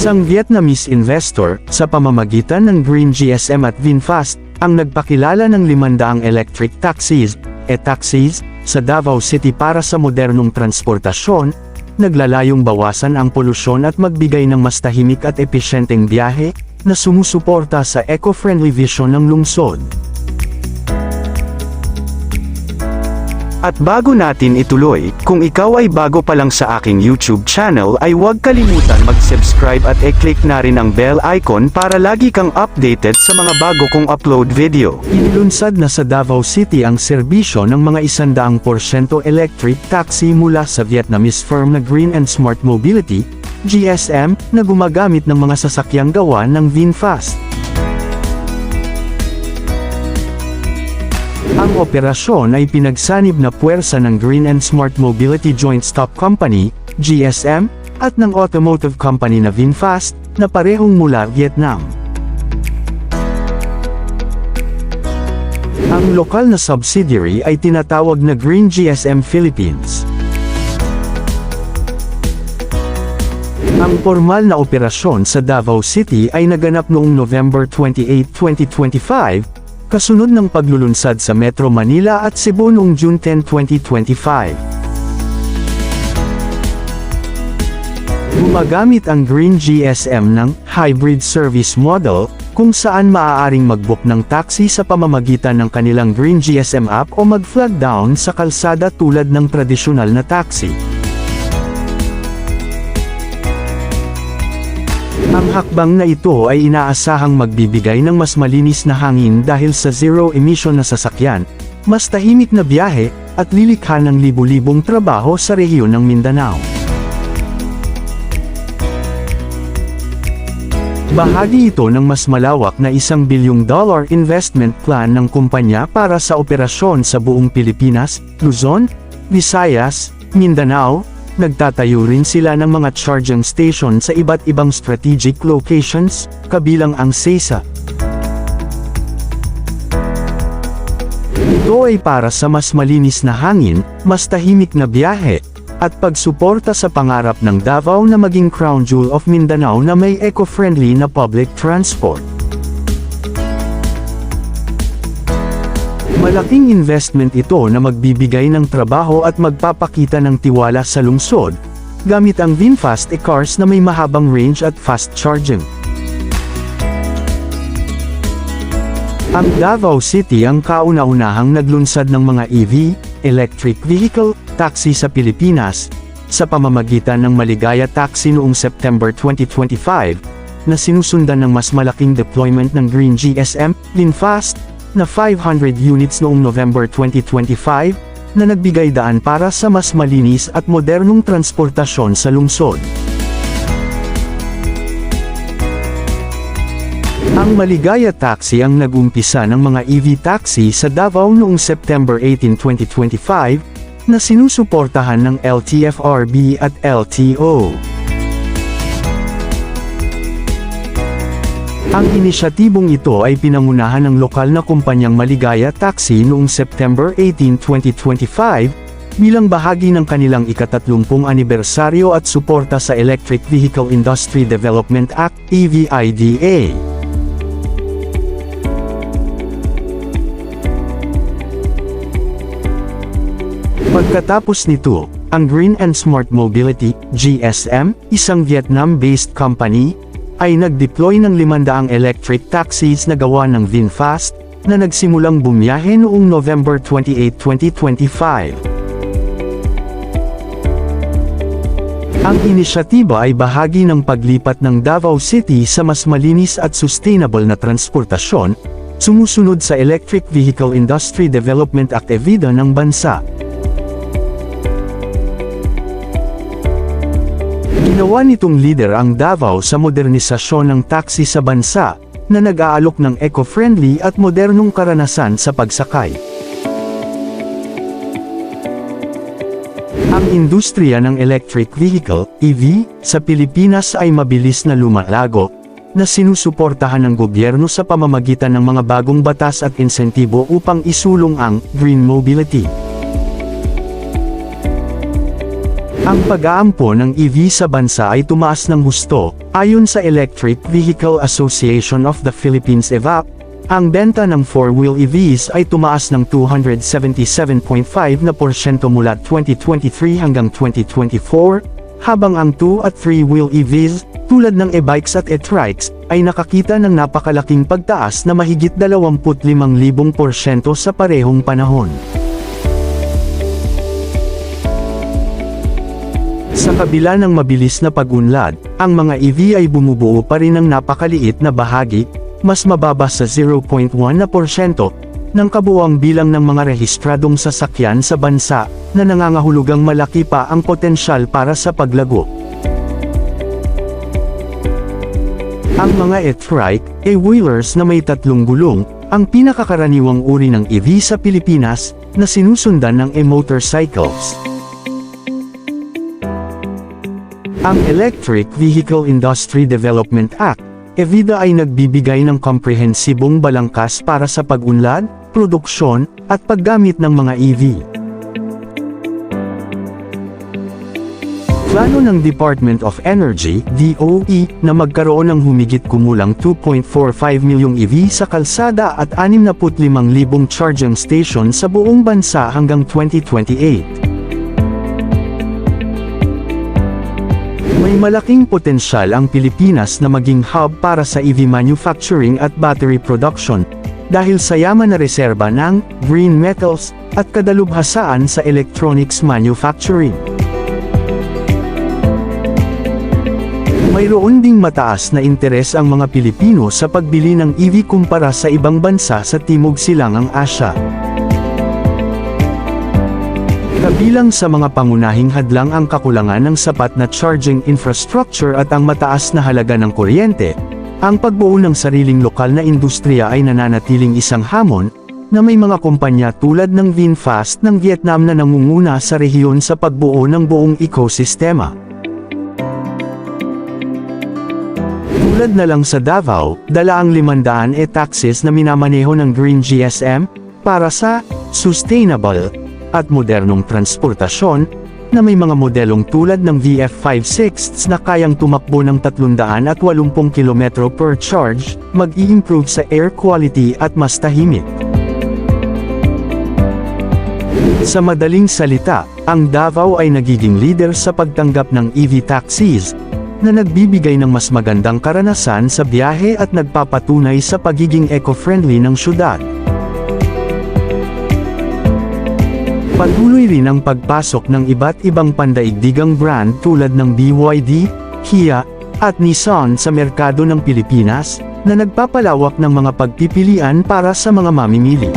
Isang Vietnamese investor, sa pamamagitan ng Green GSM at VinFast, ang nagpakilala ng 500 electric taxis, e-taxis, sa Davao City para sa modernong transportasyon, naglalayong bawasan ang polusyon at magbigay ng mas tahimik at epesyenteng biyahe, na sumusuporta sa eco-friendly vision ng lungsod. At bago natin ituloy, kung ikaw ay bago pa lang sa aking YouTube channel ay huwag kalimutan mag-subscribe at e-click na rin ang bell icon para lagi kang updated sa mga bago kong upload video. Inilunsad na sa Davao City ang serbisyo ng mga 100% electric taxi mula sa Vietnamese firm na Green and Smart Mobility, GSM, na gumagamit ng mga sasakyang gawa ng VinFast. Ang operasyon ay pinagsanib na puwersa ng Green and Smart Mobility Joint Stock Company, GSM, at ng automotive company na VinFast, na parehong mula Vietnam. Ang lokal na subsidiary ay tinatawag na Green GSM Philippines. Ang formal na operasyon sa Davao City ay naganap noong November 28, 2025, kasunod ng paglulunsad sa Metro Manila at Cebu noong June 10, 2025. Gumagamit ang Green GSM ng hybrid service model, kung saan maaaring mag-book ng taxi sa pamamagitan ng kanilang Green GSM app o mag-flag down sa kalsada tulad ng tradisyonal na taxi. Ang hakbang na ito ay inaasahang magbibigay ng mas malinis na hangin dahil sa zero-emission na sasakyan, mas tahimik na biyahe, at lilikha ng libu-libong trabaho sa rehiyon ng Mindanao. Bahagi ito ng mas malawak na $1 billion investment plan ng kumpanya para sa operasyon sa buong Pilipinas, Luzon, Visayas, Mindanao. Nagtatayo rin sila ng mga charging station sa iba't ibang strategic locations, kabilang ang SESA. Ito ay para sa mas malinis na hangin, mas tahimik na biyahe, at pagsuporta sa pangarap ng Davao na maging crown jewel of Mindanao na may eco-friendly na public transport. Malaking investment ito na magbibigay ng trabaho at magpapakita ng tiwala sa lungsod, gamit ang VinFast e-cars na may mahabang range at fast charging. Ang Davao City ang kauna-unahang naglunsad ng mga EV, electric vehicle, taxi sa Pilipinas, sa pamamagitan ng Maligaya Taxi noong September 2025, na sinusundan ng mas malaking deployment ng Green GSM, VinFast, na 500 units noong November 2025, na nagbigay daan para sa mas malinis at modernong transportasyon sa lungsod. Ang Maligaya Taxi ang nag-umpisa ng mga EV taxi sa Davao noong September 18, 2025, na sinusuportahan ng LTFRB at LTO. Ang inisyatibong ito ay pinangunahan ng lokal na kumpanyang Maligaya Taxi noong September 18, 2025, bilang bahagi ng kanilang ika-30 anibersaryo at suporta sa Electric Vehicle Industry Development Act, EVIDA. Pagkatapos nito, ang Green and Smart Mobility, GSM, isang Vietnam-based company, ay nag-deploy ng 500 electric taxis na gawa ng VinFast, na nagsimulang bumiyahe noong November 28, 2025. Ang inisyatiba ay bahagi ng paglipat ng Davao City sa mas malinis at sustainable na transportasyon, sumusunod sa Electric Vehicle Industry Development Act (EVIDA) ng bansa. Ginawa nitong leader ang Davao sa modernisasyon ng taxi sa bansa, na nag-aalok ng eco-friendly at modernong karanasan sa pagsakay. Ang industriya ng electric vehicle, EV, sa Pilipinas ay mabilis na lumalago, na sinusuportahan ng gobyerno sa pamamagitan ng mga bagong batas at insentibo upang isulong ang green mobility. Ang pag-aampon ng EV sa bansa ay tumaas ng husto, ayon sa Electric Vehicle Association of the Philippines EVAP. Ang benta ng 4-wheel EVs ay tumaas ng 277.5% mula 2023 hanggang 2024, habang ang 2 at 3-wheel EVs, tulad ng e-bikes at e-trikes, ay nakakita ng napakalaking pagtaas na mahigit 25,000% sa parehong panahon. Sa kabila ng mabilis na pag-unlad, ang mga EV ay bumubuo pa rin ng napakaliit na bahagi, mas mababa sa 0.1% ng kabuuang bilang ng mga rehistradong sasakyan sa bansa, na nangangahulugang malaki pa ang potensyal para sa paglago. Ang mga e-trike, e-wheelers na may 3 gulong, ang pinakakaraniwang uri ng EV sa Pilipinas, na sinusundan ng e-motorcycles. Ang Electric Vehicle Industry Development Act, EVIDA ay nagbibigay ng komprehensibong balangkas para sa pag-unlad, produksyon, at paggamit ng mga EV. Plano ng Department of Energy, DOE, na magkaroon ng humigit kumulang 2.45 milyong EV sa kalsada at 65,000 charging station sa buong bansa hanggang 2028. May malaking potensyal ang Pilipinas na maging hub para sa EV manufacturing at battery production, dahil sa yaman na reserba ng green metals at kadalubhasaan sa electronics manufacturing. Mayroon ding mataas na interes ang mga Pilipino sa pagbili ng EV kumpara sa ibang bansa sa Timog Silangang Asya. Kabilang sa mga pangunahing hadlang ang kakulangan ng sapat na charging infrastructure at ang mataas na halaga ng kuryente. Ang pagbuo ng sariling lokal na industriya ay nananatiling isang hamon, na may mga kumpanya tulad ng VinFast ng Vietnam na nangunguna sa rehiyon sa pagbuo ng buong ekosistema. Tulad na lang sa Davao, dala ang 500 e-taxis na minamaneho ng Green GSM, para sa sustainable at modernong transportasyon, na may mga modelong tulad ng VF5/6 na kayang tumakbo ng 380 km per charge, mag-i-improve sa air quality at mas tahimik. Sa madaling salita, ang Davao ay nagiging leader sa pagtanggap ng EV taxis, na nagbibigay ng mas magandang karanasan sa biyahe at nagpapatunay sa pagiging eco-friendly ng syudad. Patuloy rin ang pagpasok ng iba't ibang pandaigdigang brand tulad ng BYD, Kia, at Nissan sa merkado ng Pilipinas, na nagpapalawak ng mga pagpipilian para sa mga mamimili.